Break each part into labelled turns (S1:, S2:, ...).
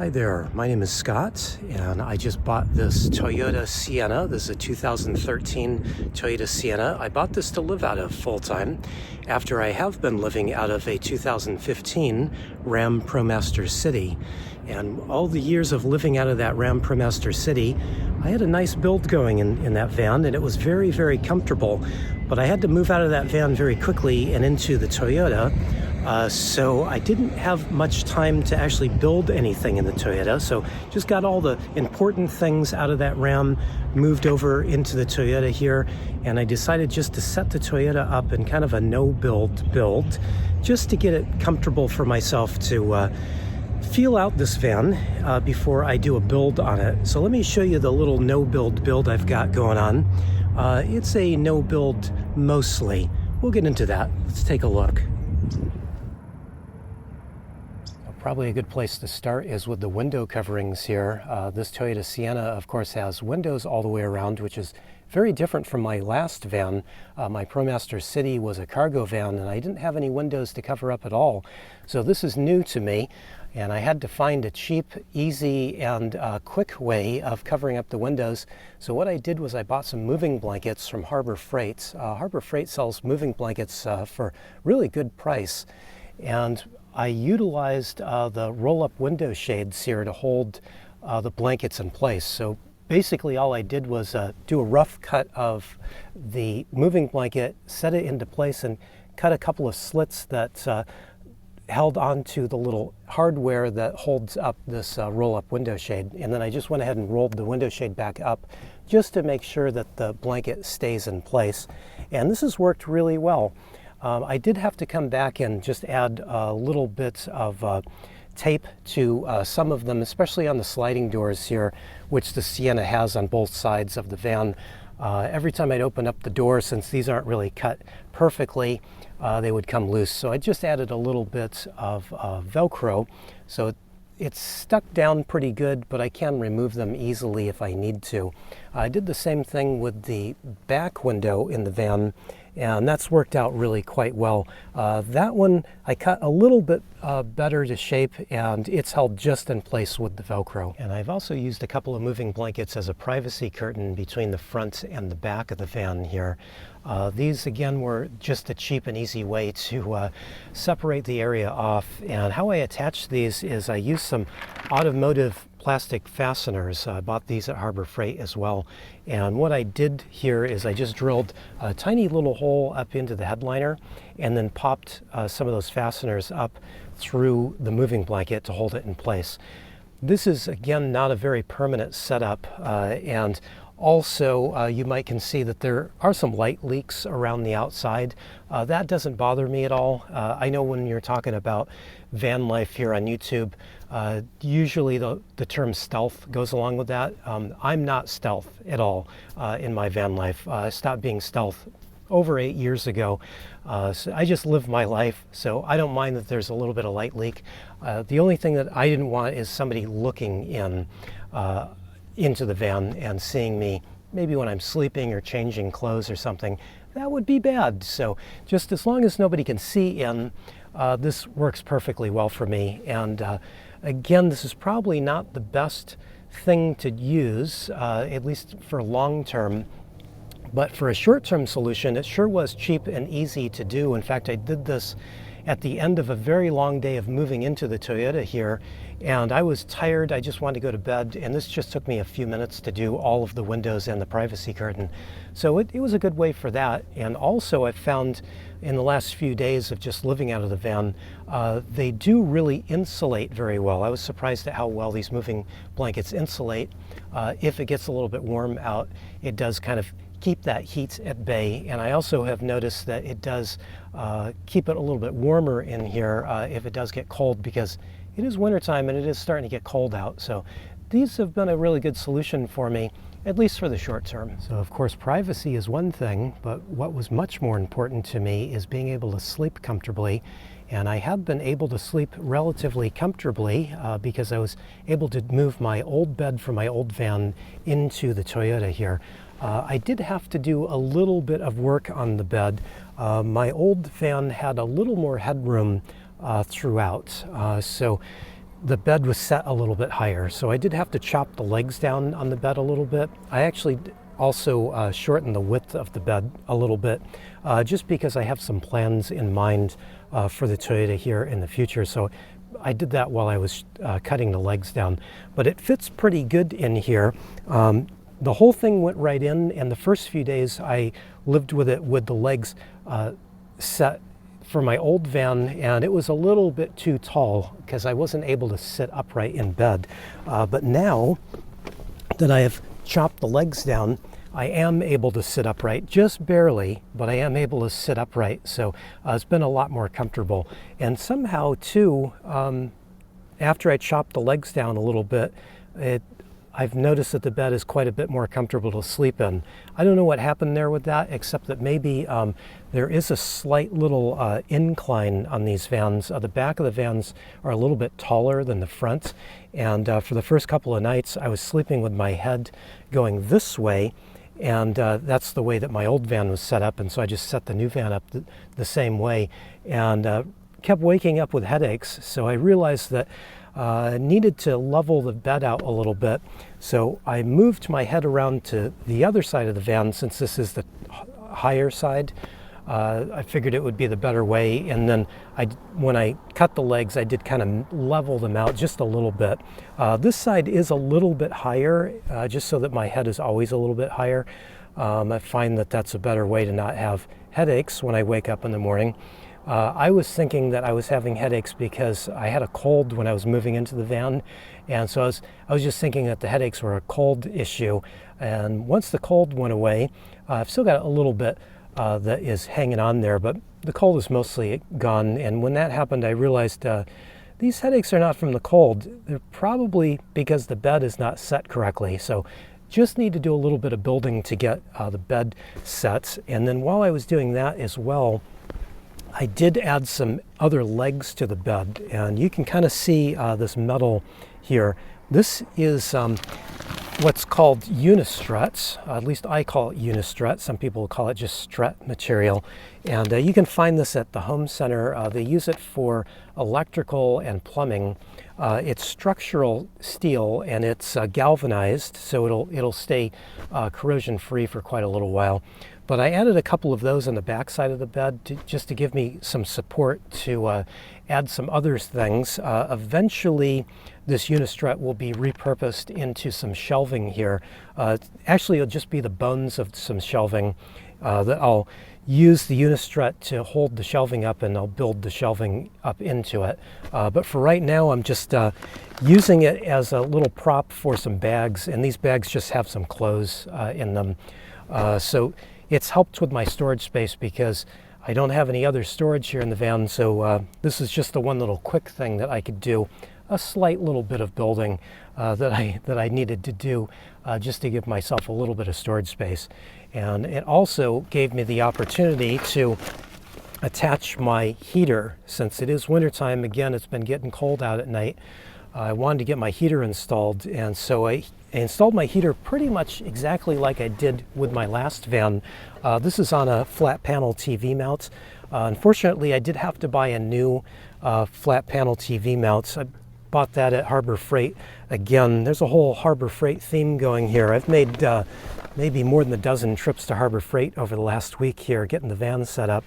S1: Hi there, my name is Scott and I just bought this Toyota Sienna. This is a 2013 Toyota Sienna. I bought this to live out of full-time after I have been living out of a 2015 Ram ProMaster City. And all the years of living out of that Ram ProMaster City, I had a nice build going in that van, and it was very, very comfortable. But I had to move out of that van very quickly and into the Toyota. So I didn't have much time to actually build anything in the Toyota, so just got all the important things out of that Ram, moved over into the Toyota here, and I decided just to set the Toyota up in kind of a no-build build, just to get it comfortable for myself to feel out this van before I do a build on it. So let me show you the little no-build build I've got going on. It's a no-build mostly. We'll get into that. Let's take a look. Probably a good place to start is with the window coverings here. This Toyota Sienna, of course, has windows all the way around, which is very different from my last van. My ProMaster City was a cargo van, and I didn't have any windows to cover up at all. So this is new to me, and I had to find a cheap, easy, and quick way of covering up the windows. So what I did was I bought some moving blankets from Harbor Freight. Harbor Freight sells moving blankets for really good price. And I utilized the roll-up window shades here to hold the blankets in place. So basically all I did was do a rough cut of the moving blanket, set it into place, and cut a couple of slits that held onto the little hardware that holds up this roll-up window shade. And then I just went ahead and rolled the window shade back up just to make sure that the blanket stays in place. And this has worked really well. I did have to come back and just add a little bit of tape to some of them, especially on the sliding doors here, which the Sienna has on both sides of the van. Every time I'd open up the door, since these aren't really cut perfectly, they would come loose. So I just added a little bit of Velcro, so it's stuck down pretty good, but I can remove them easily if I need to. I did the same thing with the back window in the van, and that's worked out really quite well. That one I cut a little bit better to shape, and it's held just in place with the Velcro. And I've also used a couple of moving blankets as a privacy curtain between the front and the back of the van here. These again were just a cheap and easy way to separate the area off. And how I attach these is I use some automotive plastic fasteners. I bought these at Harbor Freight as well. And what I did here is I just drilled a tiny little hole up into the headliner and then popped some of those fasteners up through the moving blanket to hold it in place. This is again not a very permanent setup, and also, you might can see that there are some light leaks around the outside. That doesn't bother me at all. I know when you're talking about van life here on YouTube, usually the term stealth goes along with that. I'm not stealth at all in my van life. I stopped being stealth over 8 years ago. So I just live my life, so I don't mind that there's a little bit of light leak. The only thing that I didn't want is somebody looking into the van and seeing me maybe when I'm sleeping or changing clothes or something. That would be bad. So just as long as nobody can see in, this works perfectly well for me. And again, this is probably not the best thing to use, at least for long term. But for a short-term solution, it sure was cheap and easy to do. In fact, I did this at the end of a very long day of moving into the Toyota here, and I was tired. I just wanted to go to bed, and this just took me a few minutes to do all of the windows and the privacy curtain. So it was a good way for that. And also I found in the last few days of just living out of the van, they do really insulate very well. I was surprised at how well these moving blankets insulate. If it gets a little bit warm out, it does kind of keep that heat at bay. And I also have noticed that it does keep it a little bit warmer in here if it does get cold, because it is wintertime and it is starting to get cold out. So these have been a really good solution for me, at least for the short term. So of course privacy is one thing, but what was much more important to me is being able to sleep comfortably. And I have been able to sleep relatively comfortably because I was able to move my old bed from my old van into the Toyota here. I did have to do a little bit of work on the bed. My old van had a little more headroom throughout. So the bed was set a little bit higher, so I did have to chop the legs down on the bed a little bit. I actually also shortened the width of the bed a little bit, just because I have some plans in mind for the Toyota here in the future. So I did that while I was cutting the legs down, but it fits pretty good in here. The whole thing went right in, and the first few days I lived with it with the legs set for my old van, and it was a little bit too tall because I wasn't able to sit upright in bed. But now that I have chopped the legs down, I am able to sit upright, just barely, but I am able to sit upright. So it's been a lot more comfortable. And somehow too, after I chopped the legs down a little bit, I've noticed that the bed is quite a bit more comfortable to sleep in. I don't know what happened there with that, except that maybe there is a slight little incline on these vans. The back of the vans are a little bit taller than the front. And for the first couple of nights, I was sleeping with my head going this way. And that's the way that my old van was set up. And so I just set the new van up the same way, and kept waking up with headaches. So I realized that I needed to level the bed out a little bit. So I moved my head around to the other side of the van, since this is the higher side. I figured it would be the better way. And then when I cut the legs, I did kind of level them out just a little bit. This side is a little bit higher, just so that my head is always a little bit higher. I find that that's a better way to not have headaches when I wake up in the morning. I was thinking that I was having headaches because I had a cold when I was moving into the van. And so I was just thinking that the headaches were a cold issue. And once the cold went away, I've still got a little bit that is hanging on there, but the cold is mostly gone. And when that happened, I realized these headaches are not from the cold. They're probably because the bed is not set correctly. So just need to do a little bit of building to get the bed set. And then while I was doing that as well, I did add some other legs to the bed, and you can kind of see this metal here. This is what's called unistrut. At least I call it unistrut. Some people call it just strut material. And you can find this at the home center. They use it for electrical and plumbing. It's structural steel, and it's galvanized, so it'll stay corrosion free for quite a little while. But I added a couple of those on the back side of the bed just to give me some support to add some other things. Eventually, this unistrut will be repurposed into some shelving here. Actually, it'll just be the bones of some shelving that I'll use the unistrut to hold the shelving up, and I'll build the shelving up into it. But for right now, I'm just using it as a little prop for some bags, and these bags just have some clothes in them. So it's helped with my storage space because I don't have any other storage here in the van. So this is just the one little quick thing that I could do, a slight little bit of building that I needed to do just to give myself a little bit of storage space. And it also gave me the opportunity to attach my heater. Since it is wintertime, again, it's been getting cold out at night. I wanted to get my heater installed, and so I installed my heater pretty much exactly like I did with my last van. This is on a flat panel TV mount. Unfortunately, I did have to buy a new flat panel TV mount. I bought that at Harbor Freight. Again, there's a whole Harbor Freight theme going here. I've made maybe more than a dozen trips to Harbor Freight over the last week here, getting the van set up.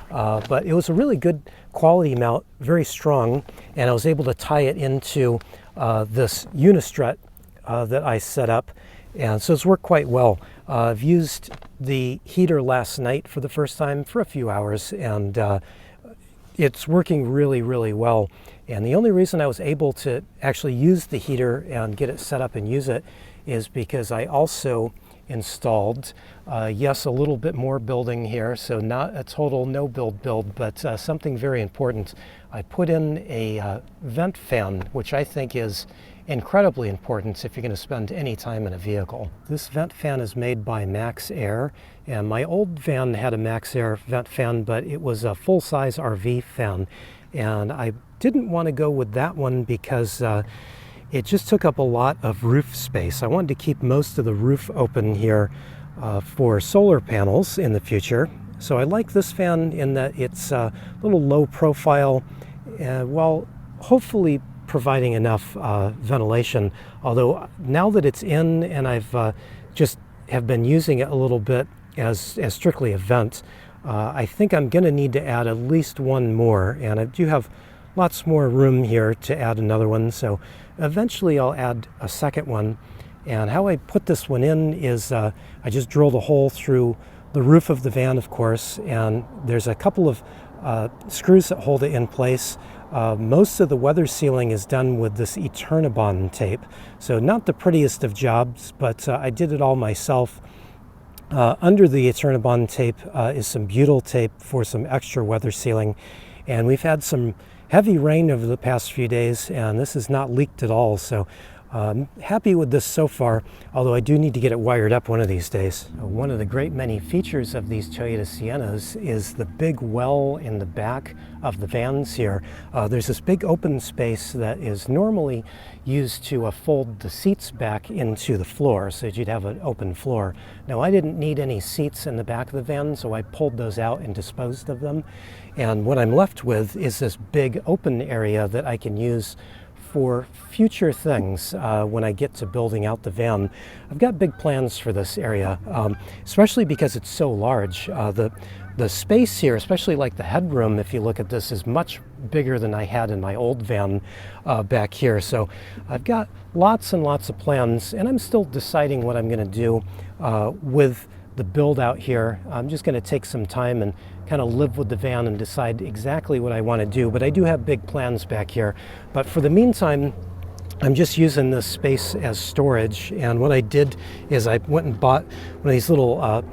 S1: But it was a really good quality mount, very strong, and I was able to tie it into this unistrut that I set up, and so it's worked quite well. I've used the heater last night for the first time for a few hours, and it's working really, really well. And the only reason I was able to actually use the heater and get it set up and use it is because I also installed, yes, a little bit more building here, so not a total no build, but something very important. I put in a vent fan, which I think is incredibly important if you're going to spend any time in a vehicle. This vent fan is made by Max Air, and my old van had a Max Air vent fan, but it was a full-size RV fan, and I didn't want to go with that one because it just took up a lot of roof space. I wanted to keep most of the roof open here for solar panels in the future. So I like this fan in that it's a little low profile, while hopefully providing enough ventilation, although now that it's in and I've just have been using it a little bit as strictly a vent, I think I'm going to need to add at least one more, and I do have lots more room here to add another one, so eventually I'll add a second one. And how I put this one in is I just drilled a hole through the roof of the van, of course, and there's a couple of screws that hold it in place. Most of the weather sealing is done with this Eternabond tape, so not the prettiest of jobs, but I did it all myself. Under the Eternabond tape is some butyl tape for some extra weather sealing, and we've had some heavy rain over the past few days, and this has not leaked at all, so happy with this so far, although I do need to get it wired up one of these days. One of the great many features of these Toyota Siennas is the big well in the back of the vans here. There's this big open space that is normally used to fold the seats back into the floor so that you'd have an open floor. Now, I didn't need any seats in the back of the van, so I pulled those out and disposed of them. And what I'm left with is this big open area that I can use for future things when I get to building out the van. I've got big plans for this area, especially because it's so large. The space here, especially like the headroom, if you look at this, is much bigger than I had in my old van back here. So I've got lots and lots of plans, and I'm still deciding what I'm going to do with the build out here. I'm just going to take some time and kind of live with the van and decide exactly what I want to do, but I do have big plans back here. But for the meantime, I'm just using this space as storage, and what I did is I went and bought one of these little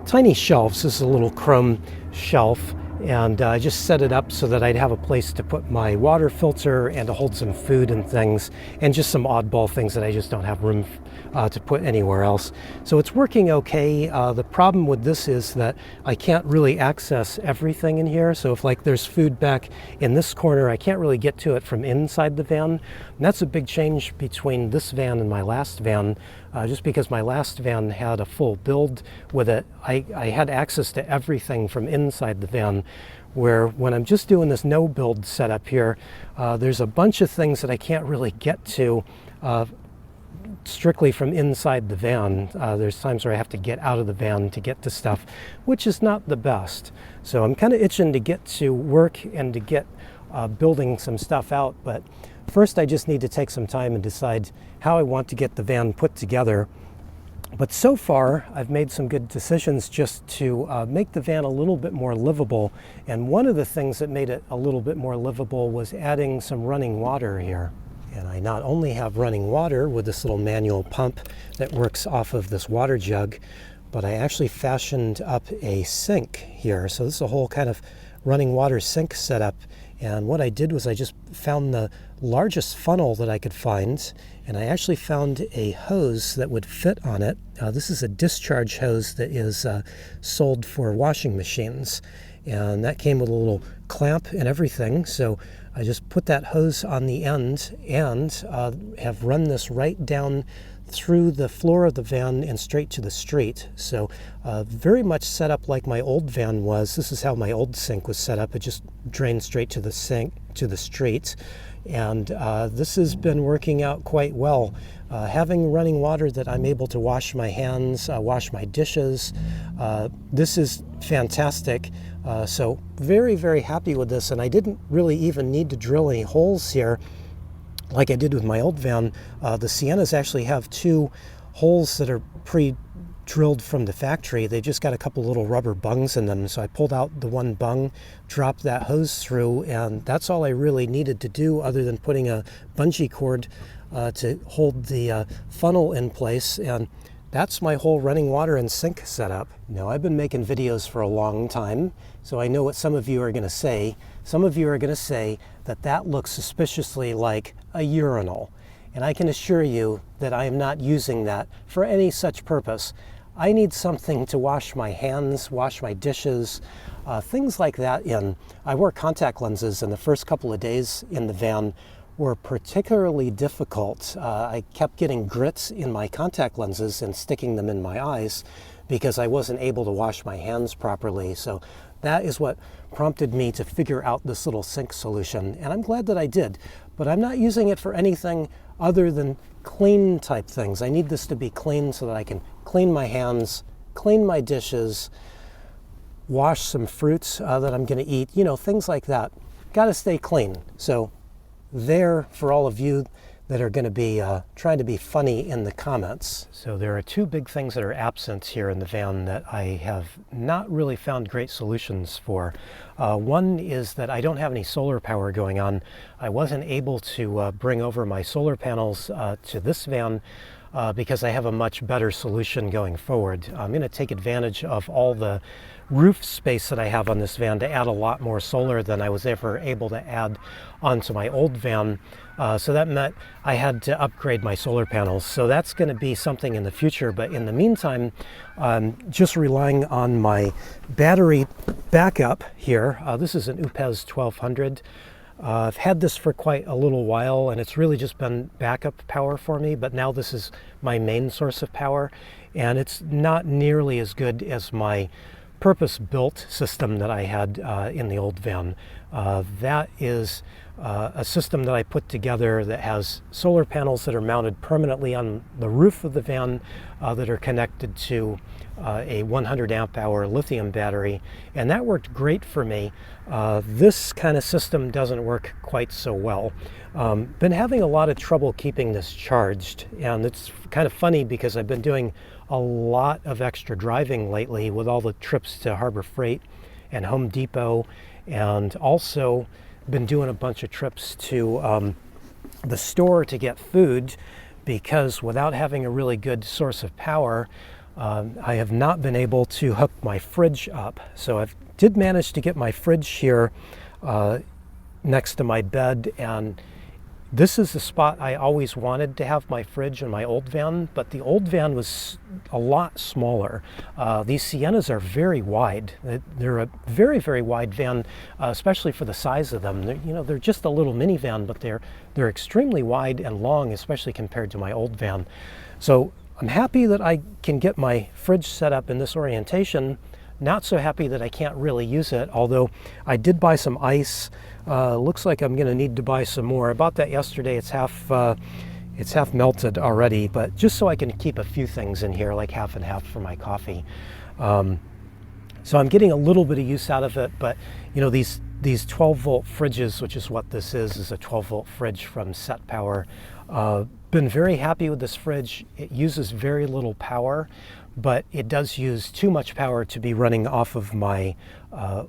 S1: tiny shelves. This is a little chrome shelf, and I just set it up so that I'd have a place to put my water filter and to hold some food and things, and just some oddball things that I just don't have room to put anywhere else. So it's working okay. The problem with this is that I can't really access everything in here. So if like there's food back in this corner, I can't really get to it from inside the van. And that's a big change between this van and my last van. Just because my last van had a full build with it, I had access to everything from inside the van, where when I'm just doing this no build setup here, there's a bunch of things that I can't really get to strictly from inside the van. There's times where I have to get out of the van to get to stuff, which is not the best. So I'm kind of itching to get to work and to get building some stuff out, but first I just need to take some time and decide how I want to get the van put together. But so far I've made some good decisions just to make the van a little bit more livable, and one of the things that made it a little bit more livable was adding some running water here. And I not only have running water with this little manual pump that works off of this water jug, but I actually fashioned up a sink here. So this is a whole kind of running water sink setup. And what I did was I just found the largest funnel that I could find, and I actually found a hose that would fit on it. This is a discharge hose that is sold for washing machines, and that came with a little clamp and everything. So I just put that hose on the end and have run this right down through the floor of the van and straight to the street. So very much set up like my old van was. This is how my old sink was set up. It just drained straight to the sink, to the street. And this has been working out quite well. Having running water that I'm able to wash my hands, wash my dishes, this is fantastic. So very, very happy with this, and I didn't really even need to drill any holes here like I did with my old van. The Siennas actually have two holes that are pre-drilled from the factory. They just got a couple little rubber bungs in them, so I pulled out the one bung, dropped that hose through, and that's all I really needed to do other than putting a bungee cord to hold the funnel in place, and that's my whole running water and sink setup. Now, I've been making videos for a long time, so I know what some of you are going to say. Some of you are going to say that that looks suspiciously like a urinal. And I can assure you that I am not using that for any such purpose. I need something to wash my hands, wash my dishes, things like that in. I wore contact lenses in the first couple of days in the van were particularly difficult. I kept getting grits in my contact lenses and sticking them in my eyes because I wasn't able to wash my hands properly. So that is what prompted me to figure out this little sink solution, and I'm glad that I did. But I'm not using it for anything other than clean type things. I need this to be clean so that I can clean my hands, clean my dishes, wash some fruits that I'm going to eat, you know, things like that. Got to stay clean. So there for all of you that are going to be trying to be funny in the comments. So there are two big things that are absent here in the van that I have not really found great solutions for. One is that I don't have any solar power going on. I wasn't able to bring over my solar panels to this van because I have a much better solution going forward. I'm going to take advantage of all the roof space that I have on this van to add a lot more solar than I was ever able to add onto my old van. So that meant I had to upgrade my solar panels. So that's going to be something in the future. But in the meantime, just relying on my battery backup here. This is an UPEZ 1200. I've had this for quite a little while, and it's really just been backup power for me, but now this is my main source of power, and it's not nearly as good as my purpose-built system that I had in the old van. That is a system that I put together that has solar panels that are mounted permanently on the roof of the van that are connected to a 100 amp hour lithium battery, and that worked great for me. This kind of system doesn't work quite so well. Been having a lot of trouble keeping this charged, and it's kind of funny because I've been doing a lot of extra driving lately with all the trips to Harbor Freight and Home Depot, and also been doing a bunch of trips to the store to get food, because without having a really good source of power, I have not been able to hook my fridge up. So I did manage to get my fridge here next to my bed, and this is the spot I always wanted to have my fridge in my old van, but the old van was a lot smaller. These Siennas are very wide. They're a very, very wide van, especially for the size of them. They're just a little minivan, but they're extremely wide and long, especially compared to my old van. So I'm happy that I can get my fridge set up in this orientation. Not so happy that I can't really use it, although I did buy some ice. Looks like I'm going to need to buy some more. I bought that yesterday. It's half melted already, but just so I can keep a few things in here, like half and half for my coffee. So I'm getting a little bit of use out of it, but these 12-volt fridges, which is what this is a 12-volt fridge from Set Power. Been very happy with this fridge. It uses very little power, but it does use too much power to be running off of my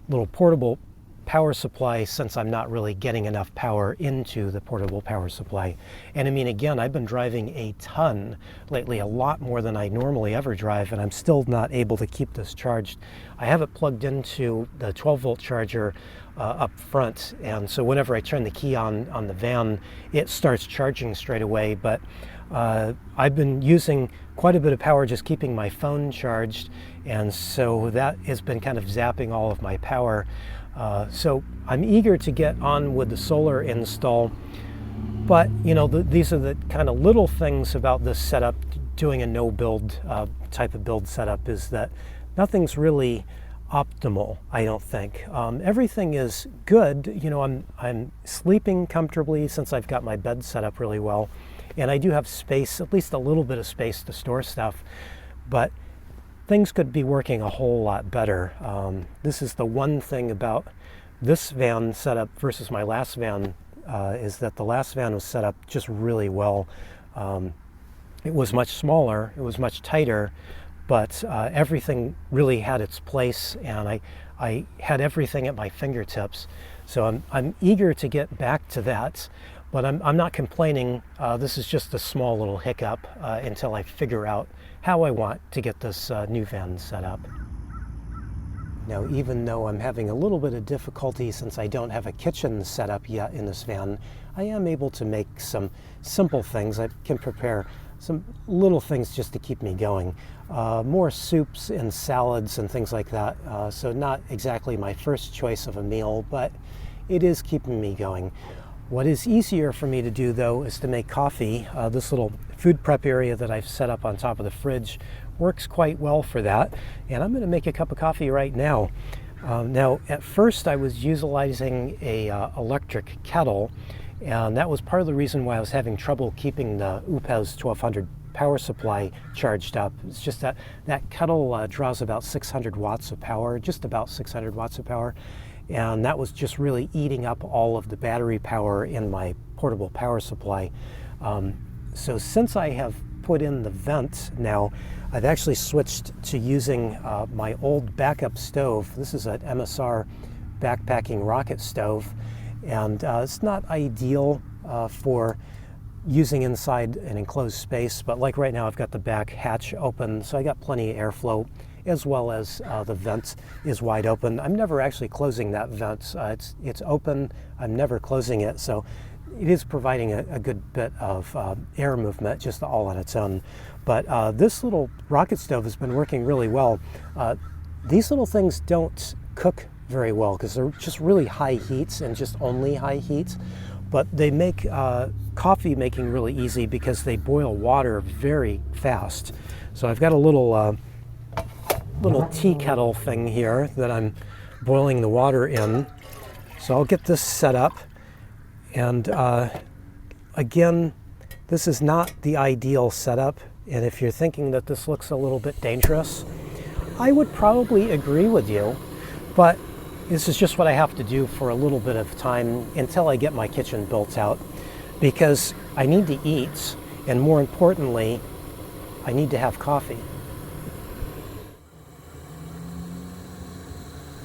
S1: little portable power supply, since I'm not really getting enough power into the portable power supply. And I mean, again, I've been driving a ton lately, a lot more than I normally ever drive, and I'm still not able to keep this charged. I have it plugged into the 12-volt charger up front, and so whenever I turn the key on the van, it starts charging straight away. But I've been using quite a bit of power just keeping my phone charged, and so that has been kind of zapping all of my power. So I'm eager to get on with the solar install, but these are the kind of little things about this setup. Doing a no build type of build setup is that nothing's really optimal, I don't think. Everything is good. I'm sleeping comfortably since I've got my bed set up really well, and I do have space, at least a little bit of space to store stuff, but things could be working a whole lot better. This is the one thing about this van setup versus my last van, is that the last van was set up just really well. It was much smaller, it was much tighter, but everything really had its place, and I had everything at my fingertips. So I'm eager to get back to that, but I'm not complaining. This is just a small little hiccup until I figure out how I want to get this new van set up. Now, even though I'm having a little bit of difficulty since I don't have a kitchen set up yet in this van, I am able to make some simple things. I can prepare some little things just to keep me going. More soups and salads and things like that. So not exactly my first choice of a meal, but it is keeping me going. What is easier for me to do, though, is to make coffee. This little food prep area that I've set up on top of the fridge works quite well for that. And I'm going to make a cup of coffee right now. Now, at first I was utilizing a electric kettle, and that was part of the reason why I was having trouble keeping the UPEZ 1200 power supply charged up. It's just that that kettle draws about 600 watts of power, just about 600 watts of power. And that was just really eating up all of the battery power in my portable power supply. So since I have put in the vent now, I've actually switched to using my old backup stove. This is an MSR backpacking rocket stove, and it's not ideal for using inside an enclosed space, but like right now I've got the back hatch open, so I got plenty of airflow, as well as the vent is wide open. I'm never actually closing that vent. It's open, I'm never closing it, so it is providing a good bit of air movement just all on its own. But this little rocket stove has been working really well. These little things don't cook very well because they're just really high heats and just only high heats, but they make coffee making really easy because they boil water very fast. So I've got a little tea kettle thing here that I'm boiling the water in. So I'll get this set up. And again, this is not the ideal setup. And if you're thinking that this looks a little bit dangerous, I would probably agree with you. But this is just what I have to do for a little bit of time until I get my kitchen built out, because I need to eat, and more importantly, I need to have coffee.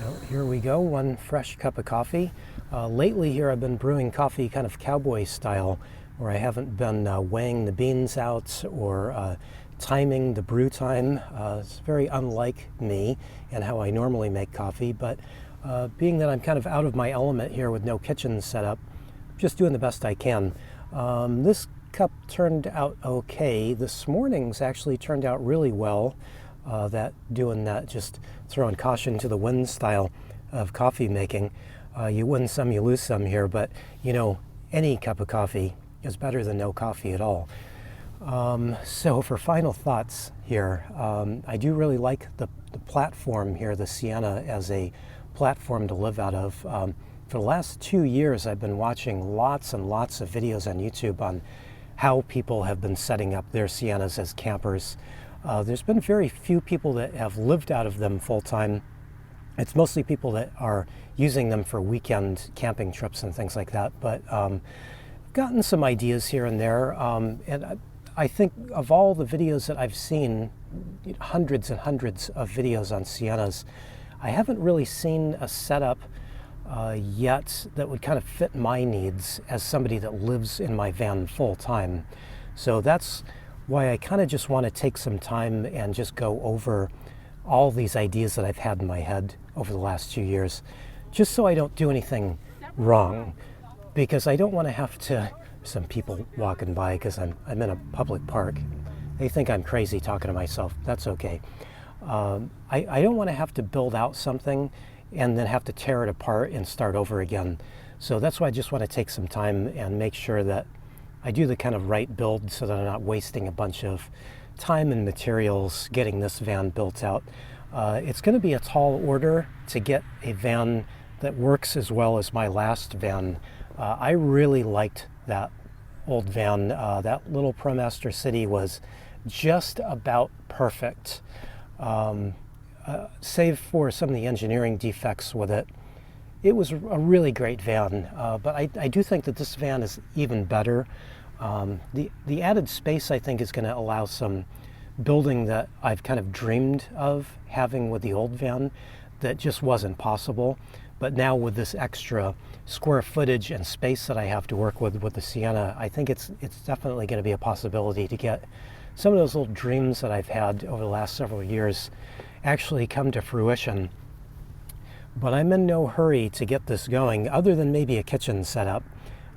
S1: Well, here we go, one fresh cup of coffee. Lately here I've been brewing coffee kind of cowboy style, where I haven't been weighing the beans out or timing the brew time. It's very unlike me and how I normally make coffee, but being that I'm kind of out of my element here with no kitchen set up, just doing the best I can. This cup turned out okay. This morning's actually turned out really well. Doing that, just throwing caution to the wind style of coffee making. You win some, you lose some here, but you know, any cup of coffee is better than no coffee at all. So for final thoughts here, I do really like the platform here, the Sienna, as a platform to live out of. For the last 2 years, I've been watching lots and lots of videos on YouTube on how people have been setting up their Siennas as campers. There's been very few people that have lived out of them full-time. It's mostly people that are using them for weekend camping trips and things like that. But I've gotten some ideas here and there. And I think of all the videos that I've seen, hundreds and hundreds of videos on Siennas, I haven't really seen a setup yet that would kind of fit my needs as somebody that lives in my van full time. So that's why I kind of just want to take some time and just go over all these ideas that I've had in my head over the last 2 years, just so I don't do anything wrong, because I don't want to have to, some people walking by because I'm in a public park, they think I'm crazy talking to myself. That's okay. I don't want to have to build out something and then have to tear it apart and start over again. So that's why I just want to take some time and make sure that I do the kind of right build so that I'm not wasting a bunch of time and materials getting this van built out. It's going to be a tall order to get a van that works as well as my last van. I really liked that old van. That little ProMaster City was just about perfect. Save for some of the engineering defects with it, it was a really great van. But I do think that this van is even better. The added space, I think, is going to allow some building that I've kind of dreamed of having with the old van that just wasn't possible. But now with this extra square footage and space that I have to work with the Sienna, I think it's definitely going to be a possibility to get some of those little dreams that I've had over the last several years actually come to fruition. But I'm in no hurry to get this going, other than maybe a kitchen setup.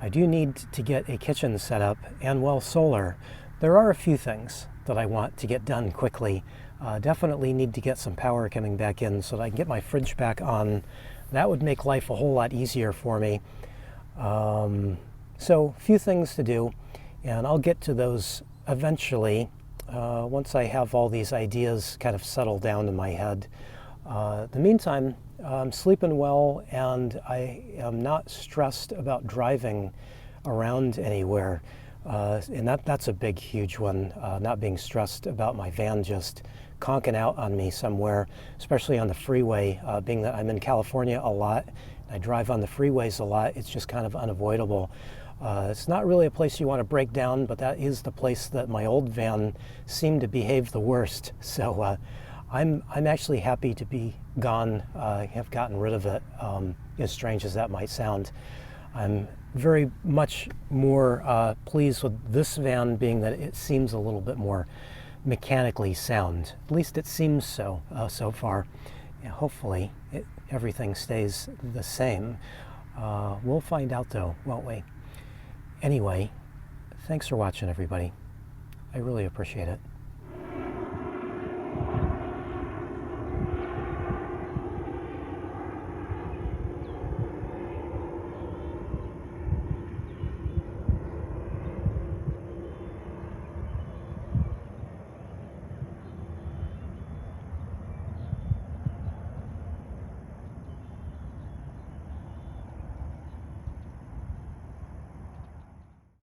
S1: I do need to get a kitchen set up and, well, solar. There are a few things that I want to get done quickly. Definitely need to get some power coming back in so that I can get my fridge back on. That would make life a whole lot easier for me. So a few things to do, and I'll get to those eventually once I have all these ideas kind of settled down in my head. In the meantime, I'm sleeping well, and I am not stressed about driving around anywhere. And that's a big, huge one, not being stressed about my van just conking out on me somewhere, especially on the freeway. Being that I'm in California a lot, I drive on the freeways a lot, it's just kind of unavoidable. It's not really a place you want to break down, but that is the place that my old van seemed to behave the worst. So I'm actually happy to be gone, have gotten rid of it, as strange as that might sound. I'm very much more pleased with this van, being that it seems a little bit more mechanically sound. At least it seems so so far. Yeah, hopefully everything stays the same. We'll find out though, won't we? Anyway, thanks for watching, everybody. I really appreciate it.